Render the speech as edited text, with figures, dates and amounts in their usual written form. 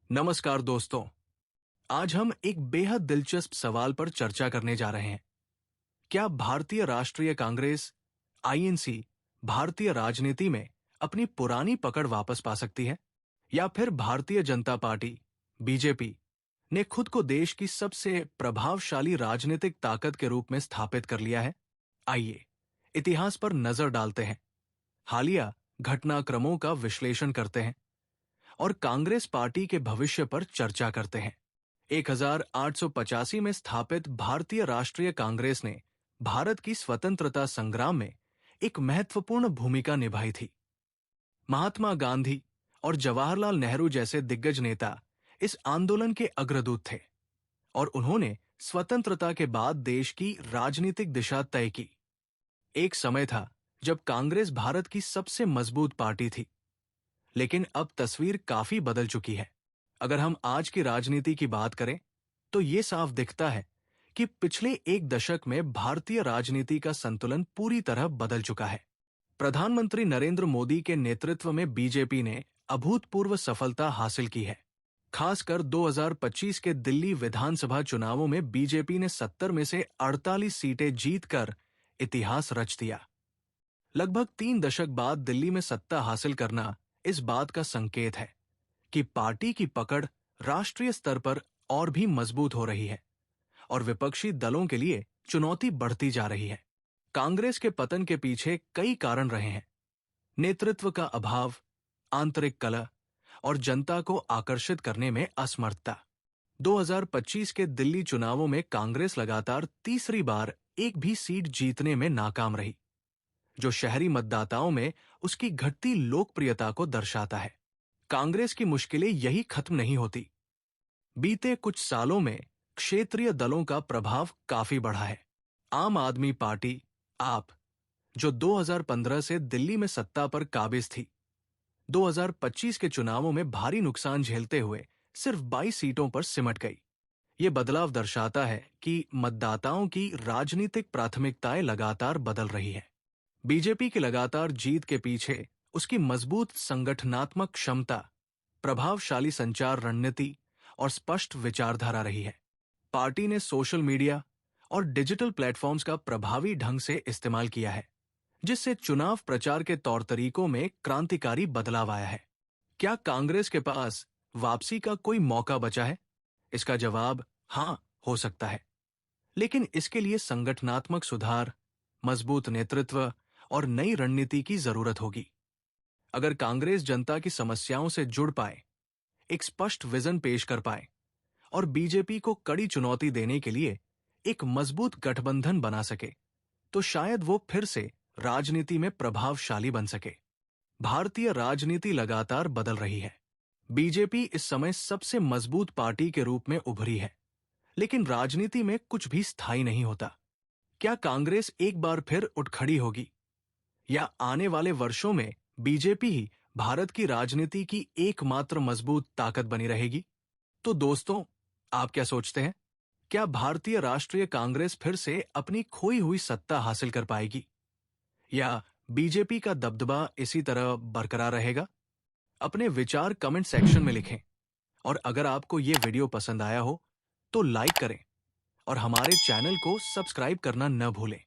नमस्कार दोस्तों। आज हम एक बेहद दिलचस्प सवाल पर चर्चा करने जा रहे हैं। क्या भारतीय राष्ट्रीय कांग्रेस आईएनसी भारतीय राजनीति में अपनी पुरानी पकड़ वापस पा सकती है, या फिर भारतीय जनता पार्टी बीजेपी ने खुद को देश की सबसे प्रभावशाली राजनीतिक ताकत के रूप में स्थापित कर लिया है? आइए इतिहास पर नजर डालते हैं, हालिया घटनाक्रमों का विश्लेषण करते हैं और कांग्रेस पार्टी के भविष्य पर चर्चा करते हैं। 1885 में स्थापित भारतीय राष्ट्रीय कांग्रेस ने भारत की स्वतंत्रता संग्राम में एक महत्वपूर्ण भूमिका निभाई थी। महात्मा गांधी और जवाहरलाल नेहरू जैसे दिग्गज नेता इस आंदोलन के अग्रदूत थे और उन्होंने स्वतंत्रता के बाद देश की राजनीतिक दिशा तय की। एक समय था जब कांग्रेस भारत की सबसे मजबूत पार्टी थी, लेकिन अब तस्वीर काफी बदल चुकी है। अगर हम आज की राजनीति की बात करें तो ये साफ दिखता है कि पिछले एक दशक में भारतीय राजनीति का संतुलन पूरी तरह बदल चुका है। प्रधानमंत्री नरेंद्र मोदी के नेतृत्व में बीजेपी ने अभूतपूर्व सफलता हासिल की है। खासकर 2025 के दिल्ली विधानसभा चुनावों में बीजेपी ने 70 में से 48 सीटें जीतकर इतिहास रच दिया। लगभग 3 दशक बाद दिल्ली में सत्ता हासिल करना इस बात का संकेत है कि पार्टी की पकड़ राष्ट्रीय स्तर पर और भी मजबूत हो रही है और विपक्षी दलों के लिए चुनौती बढ़ती जा रही है। कांग्रेस के पतन के पीछे कई कारण रहे हैं। नेतृत्व का अभाव, आंतरिक कलह और जनता को आकर्षित करने में असमर्थता। 2025 के दिल्ली चुनावों में कांग्रेस लगातार तीसरी बार एक भी सीट जीतने में नाकाम रही, जो शहरी मतदाताओं में उसकी घटती लोकप्रियता को दर्शाता है। कांग्रेस की मुश्किलें यही खत्म नहीं होती। बीते कुछ सालों में क्षेत्रीय दलों का प्रभाव काफी बढ़ा है। आम आदमी पार्टी आप, जो 2015 से दिल्ली में सत्ता पर काबिज थी, 2025 के चुनावों में भारी नुकसान झेलते हुए सिर्फ 22 सीटों पर सिमट गई। ये बदलाव दर्शाता है कि मतदाताओं की राजनीतिक प्राथमिकताएं लगातार बदल रही है। बीजेपी की लगातार जीत के पीछे उसकी मजबूत संगठनात्मक क्षमता, प्रभावशाली संचार रणनीति और स्पष्ट विचारधारा रही है। पार्टी ने सोशल मीडिया और डिजिटल प्लेटफॉर्म्स का प्रभावी ढंग से इस्तेमाल किया है, जिससे चुनाव प्रचार के तौर तरीकों में क्रांतिकारी बदलाव आया है। क्या कांग्रेस के पास वापसी का कोई मौका बचा है? इसका जवाब हां हो सकता है, लेकिन इसके लिए संगठनात्मक सुधार, मजबूत नेतृत्व और नई रणनीति की जरूरत होगी। अगर कांग्रेस जनता की समस्याओं से जुड़ पाए, एक स्पष्ट विजन पेश कर पाए और बीजेपी को कड़ी चुनौती देने के लिए एक मजबूत गठबंधन बना सके, तो शायद वो फिर से राजनीति में प्रभावशाली बन सके। भारतीय राजनीति लगातार बदल रही है। बीजेपी इस समय सबसे मजबूत पार्टी के रूप में उभरी है, लेकिन राजनीति में कुछ भी स्थायी नहीं होता। क्या कांग्रेस एक बार फिर उठ खड़ी होगी, या आने वाले वर्षों में बीजेपी ही भारत की राजनीति की एकमात्र मजबूत ताकत बनी रहेगी? तो दोस्तों, आप क्या सोचते हैं? क्या भारतीय राष्ट्रीय कांग्रेस फिर से अपनी खोई हुई सत्ता हासिल कर पाएगी, या बीजेपी का दबदबा इसी तरह बरकरार रहेगा? अपने विचार कमेंट सेक्शन में लिखें और अगर आपको ये वीडियो पसंद आया हो तो लाइक करें और हमारे चैनल को सब्सक्राइब करना न भूलें।